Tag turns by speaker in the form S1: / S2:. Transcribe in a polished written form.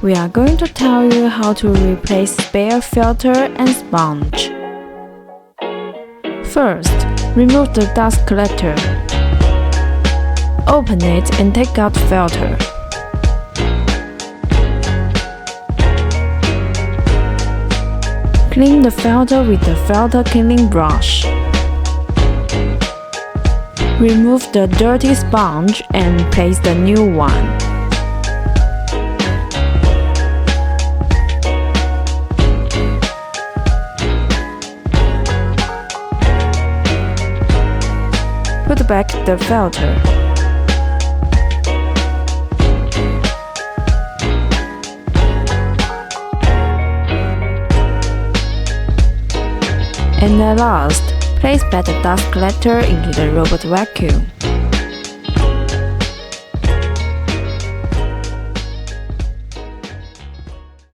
S1: We are going to tell you how to replace spare filter and sponge. First, remove the dust collector. Open it and take out filter. Clean the filter with the filter cleaning brush. Remove the dirty sponge and place the new one. Put back the filter. And at last, place back the dust collector into the robot vacuum.